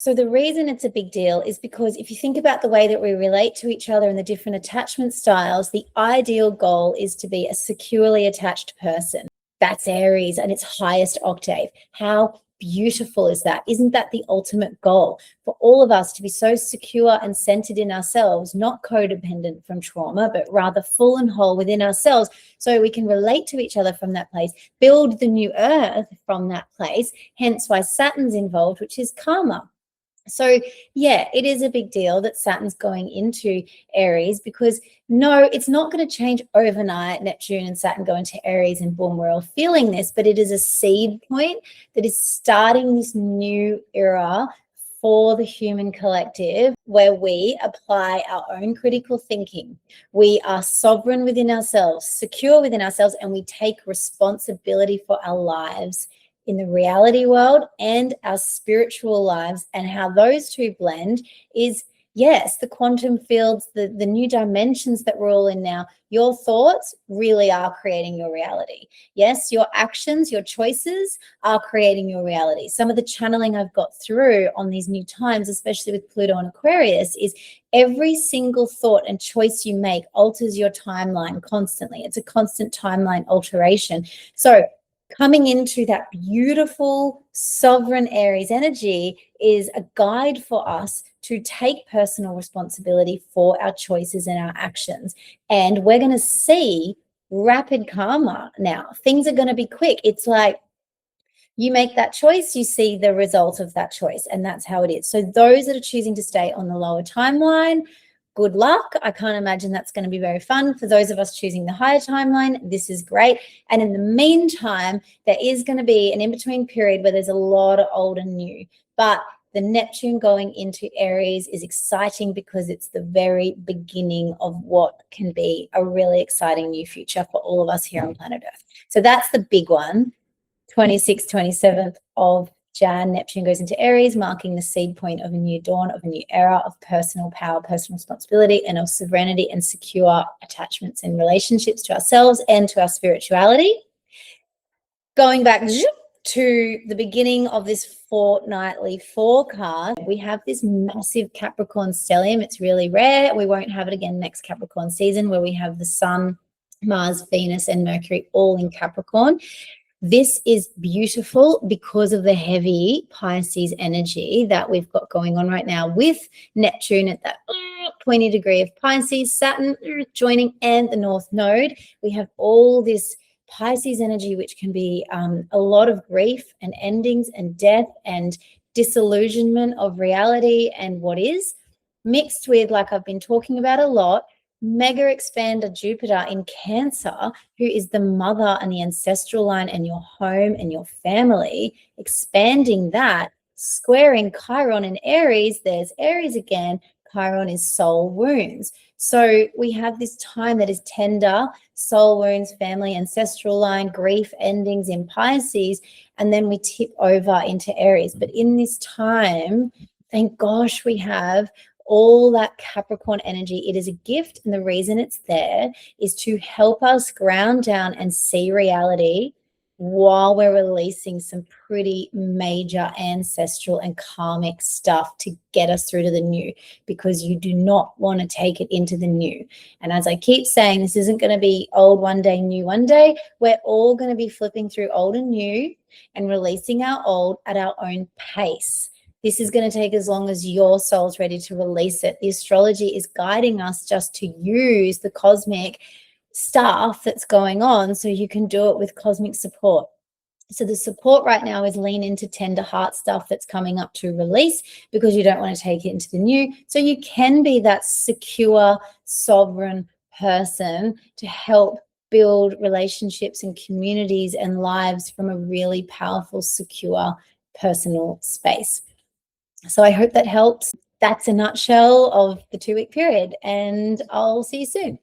So the reason it's a big deal is because if you think about the way that we relate to each other and the different attachment styles, the ideal goal is to be a securely attached person. That's Aries and its highest octave. How beautiful is that? Isn't that the ultimate goal for all of us, to be so secure and centered in ourselves, not codependent from trauma, but rather full and whole within ourselves, so we can relate to each other from that place, build the new earth from that place, hence why Saturn's involved, which is karma. So yeah, it is a big deal that Saturn's going into Aries, because no, it's not going to change overnight. Neptune and Saturn go into Aries and boom, we're all feeling this, but it is a seed point that is starting this new era for the human collective, where we apply our own critical thinking. We are sovereign within ourselves, secure within ourselves, and we take responsibility for our lives in the reality world and our spiritual lives. And how those two blend is, yes, the quantum fields, the new dimensions that we're all in now. Your thoughts really are creating your reality. Yes, your actions, your choices are creating your reality. Some of the channeling I've got through on these new times, especially with Pluto and Aquarius, is every single thought and choice you make alters your timeline constantly. It's a constant timeline alteration. So coming into that beautiful sovereign Aries energy is a guide for us to take personal responsibility for our choices and our actions. And we're going to see rapid karma now. Things are going to be quick. It's like you make that choice, you see the result of that choice, and that's how it is. So those that are choosing to stay on the lower timeline, good luck. I can't imagine that's going to be very fun. For those of us choosing the higher timeline, this is great. And in the meantime, there is going to be an in-between period where there's a lot of old and new. But the Neptune going into Aries is exciting because it's the very beginning of what can be a really exciting new future for all of us here on planet Earth. So that's the big one. 26th, 27th of Jan, Neptune goes into Aries, marking the seed point of a new dawn, of a new era of personal power, personal responsibility, and of sovereignty and secure attachments and relationships to ourselves and to our spirituality. Going back to the beginning of this fortnightly forecast, we have this massive Capricorn stellium. It's really rare. We won't have it again next Capricorn season, where we have the Sun, Mars, Venus, and Mercury all in Capricorn. This is beautiful because of the heavy Pisces energy that we've got going on right now, with Neptune at that 20 degree of Pisces, Saturn joining, and the North Node. We have all this Pisces energy, which can be a lot of grief and endings and death and disillusionment of reality and what is, mixed with, like I've been talking about a lot, mega expander Jupiter in Cancer, who is the mother and the ancestral line and your home and your family, expanding that, squaring Chiron in Aries. There's Aries again. Chiron is soul wounds. So we have this time that is tender, soul wounds, family, ancestral line, grief, endings in Pisces, and then we tip over into Aries. But in this time, thank gosh, we have all that Capricorn energy. It is a gift, and the reason it's there is to help us ground down and see reality while we're releasing some pretty major ancestral and karmic stuff to get us through to the new, because you do not want to take it into the new. And as I keep saying, this isn't going to be old one day, new one day. We're all going to be flipping through old and new and releasing our old at our own pace. This is going to take as long as your soul's ready to release it. The astrology is guiding us just to use the cosmic stuff that's going on so you can do it with cosmic support. So the support right now is lean into tender heart stuff that's coming up to release, because you don't want to take it into the new. So you can be that secure, sovereign person to help build relationships and communities and lives from a really powerful, secure, personal space. So I hope that helps. That's a nutshell of the 2-week period, and I'll see you soon.